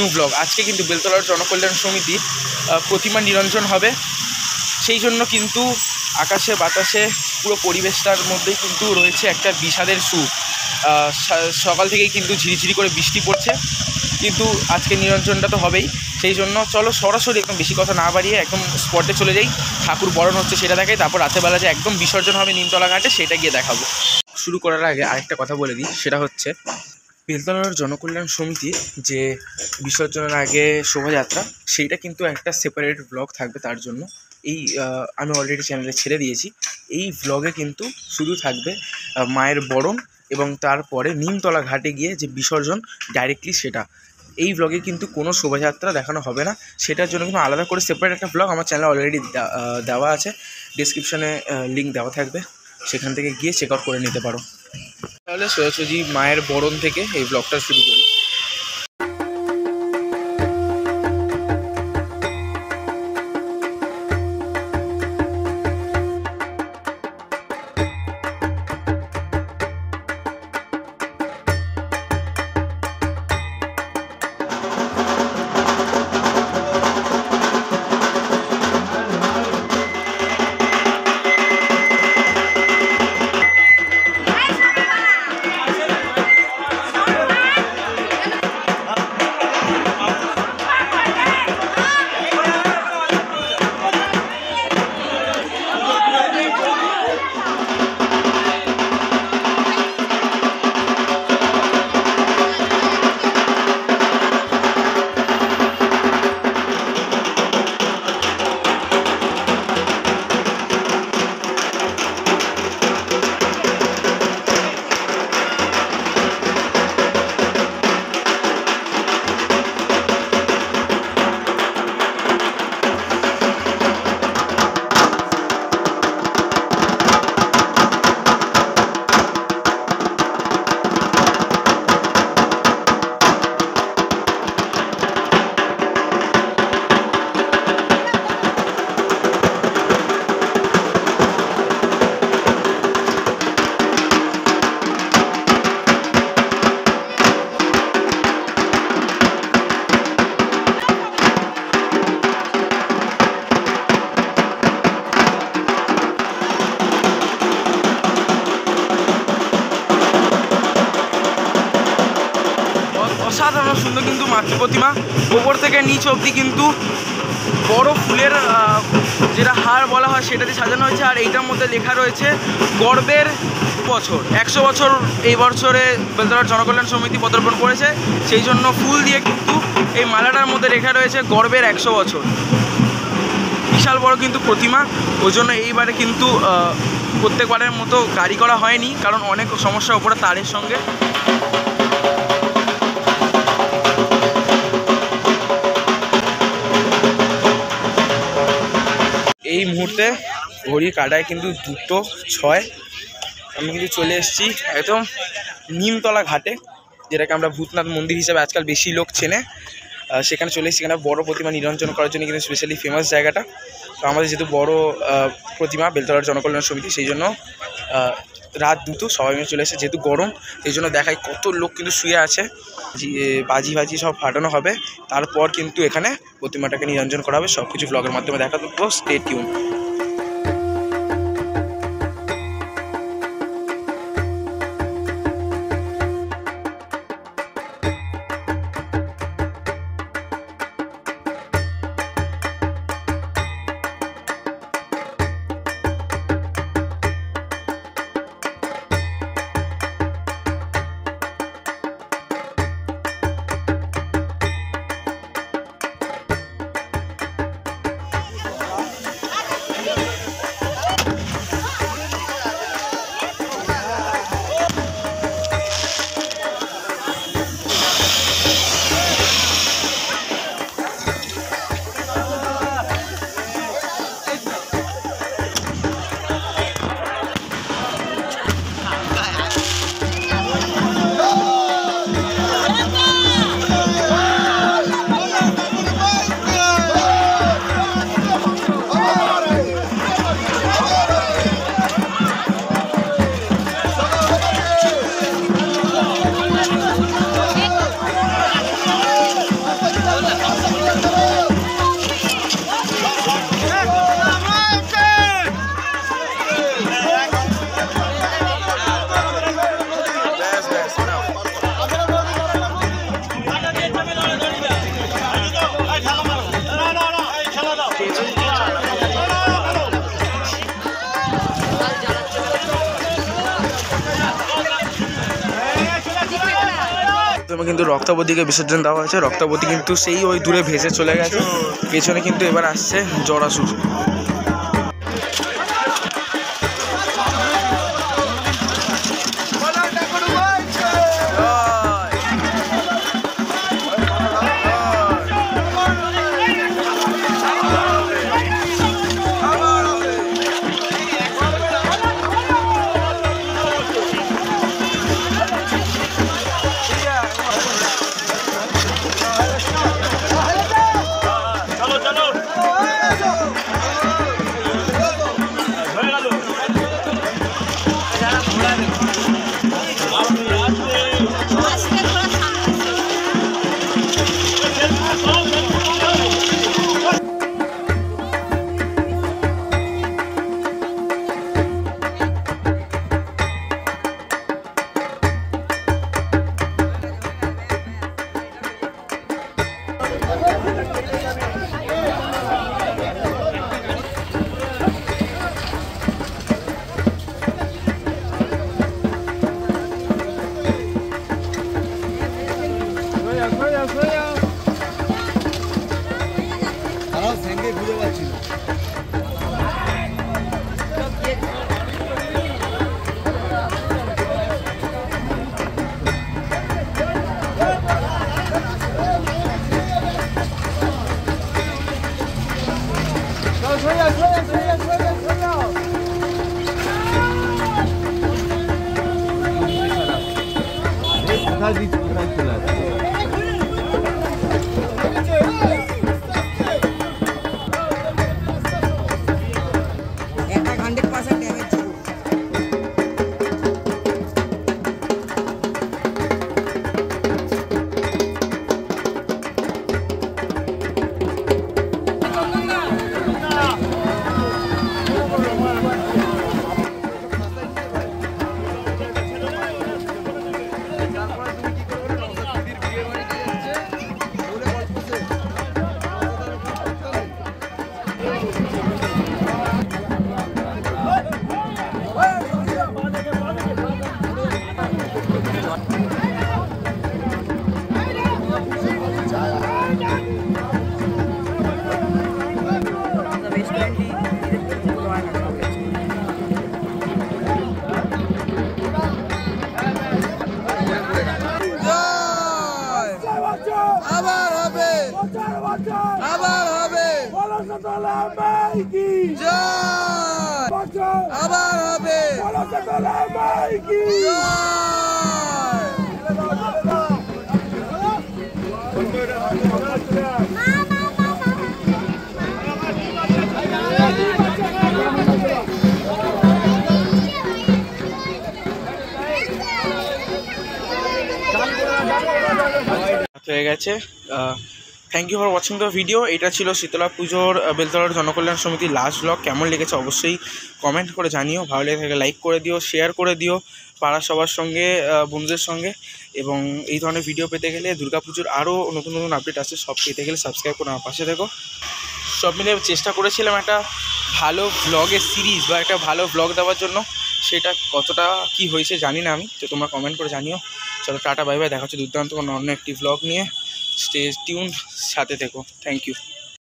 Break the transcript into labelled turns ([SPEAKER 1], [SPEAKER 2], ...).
[SPEAKER 1] New blog. আজকে কিন্তু বেলতলার জনকল্যাণ সমিতি প্রতিমা নিরঞ্জন হবে, সেই জন্য কিন্তু আকাশে বাতাসে পুরো পরিবেশটার মধ্যেই কিন্তু রয়েছে একটা বিষাদের সুর। সকাল থেকেই কিন্তু ঝিরিঝিরি করে বৃষ্টি পড়ছে, কিন্তু আজকে নিরঞ্জনটা তো হবেই। সেই জন্য চলো সরাসরি একদম বেশি কথা না বাড়িয়ে একদম স্পটে চলে যাই। ঠাকুর বরণ হচ্ছে সেটা দেখাই, তারপর রাতেরবেলা যে একদম বিসর্জন হবে নিমতলা ঘাটে সেটা গিয়ে দেখাবো। শুরু করার আগে আরেকটা কথা বলে দিই, সেটা হচ্ছে বেলতলার জনকল্যাণ সমিতির যে বিসর্জনের আগে শোভাযাত্রা, সেইটা কিন্তু একটা সেপারেট ব্লগ থাকবে। তার জন্য আমি অলরেডি চ্যানেলে ছেড়ে দিয়েছি। এই ব্লগে কিন্তু শুধু থাকবে মায়ের বরণ এবং তারপরে নিমতলা ঘাটে গিয়ে যে বিসর্জন ডাইরেক্টলি সেটা। এই ব্লগে কিন্তু কোনো শোভাযাত্রা দেখানো হবে না, সেটার জন্য কিন্তু আলাদা করে সেপারেট একটা ব্লগ আমার চ্যানেলে অলরেডি দেওয়া আছে। ডিসক্রিপশানে লিঙ্ক দেওয়া থাকবে, সেখান থেকে গিয়ে চেক আউট করে নিতে পারো। তাহলে সোজাসুজি মায়ের বরণ থেকে এই ব্লগটা শুরু করি। অসাধারণ সুন্দর কিন্তু মাতৃ প্রতিমা, ওপর থেকে নিচ অবধি কিন্তু বড় ফুলের যেটা হার বলা হয় সেটা দিয়ে সাজানো হয়েছে। আর এইটার মধ্যে লেখা রয়েছে গর্বের বছর, 100 বছর এই বছরে বেলতলার জনকল্যাণ সমিতি পদার্পণ করেছে, সেই জন্য ফুল দিয়ে কিন্তু এই মালাটার মধ্যে লেখা রয়েছে গর্বের 100 বছর। বিশাল বড় কিন্তু প্রতিমা, ওই জন্য এইবারে কিন্তু প্রত্যেকবারের মতো গাড়ি করা হয়নি, কারণ অনেক সমস্যা ওপরে তারের সঙ্গে। এই মুহূর্তে ঘড়ির কাঁটায় কিন্তু 2:06। আমি কিন্তু চলে এসেছি একদম নিমতলা ঘাটে, যেটাকে আমরা ভূতনাথ মন্দির হিসেবে আজকাল বেশি লোক চেনে। সেখানে চলে এসেছি, সেখানে বড় প্রতিমা নিরঞ্জন করার জন্য কিন্তু স্পেশালি ফেমাস জায়গাটা। তো আমাদের যেহেতু বড় প্রতিমা বেলতলার জনকল্যাণ সমিতি, সেই জন্য রাত 2 সবাই মিলে চলে এসেছে। যেহেতু গরম, সেই জন্য দেখায় কত লোক কিন্তু শুয়ে আছে। বাজি সব ফাটানো হবে, তারপর কিন্তু এখানে প্রতিমাটাকে নিরঞ্জন করা হবে। সব কিছু ব্লগের মাধ্যমে দেখা দেবো, স্টে টিউন। প্রথমে কিন্তু রক্তাবতীকে বিসর্জন দেওয়া হয়েছে। রক্তাবতী কিন্তু সেই ওই দূরে ভেসে চলে গেছে। পেছনে কিন্তু এবার আসছে জরাসুর।
[SPEAKER 2] হয়ে গেছে। Thank you for watching the video. এটা ছিল শীতলা পুজোর বেলতলার জনকল্যাণ সমিতির লাস্ট ব্লগ। কেমন লেগেছে অবশ্যই কমেন্ট করে জানিও। ভালো লেগে থাকে লাইক করে দিও, শেয়ার করে দিও পাড়ার সবার সঙ্গে, বন্ধুদের সঙ্গে। এবং এই ধরনের ভিডিও পেতে গেলে, দুর্গাপুজোর আরও নতুন নতুন আপডেট আছে, সব পেতে গেলে সাবস্ক্রাইব করে আমার পাশে থেকো। সব মিলে চেষ্টা করেছিলাম একটা ভালো ব্লগের সিরিজ বা একটা ভালো ব্লগ দেওয়ার জন্য। সেটা কতটা কি হয়েছে জানি না আমি, তো তোমরা কমেন্ট করে জানিও। চলো টাটা, বাই বাই, দেখা হচ্ছে দুর্দান্ত কোনো অন্য একটি ব্লগ নিয়ে। স্টে টিউন, সাথে থেকো। Thank you.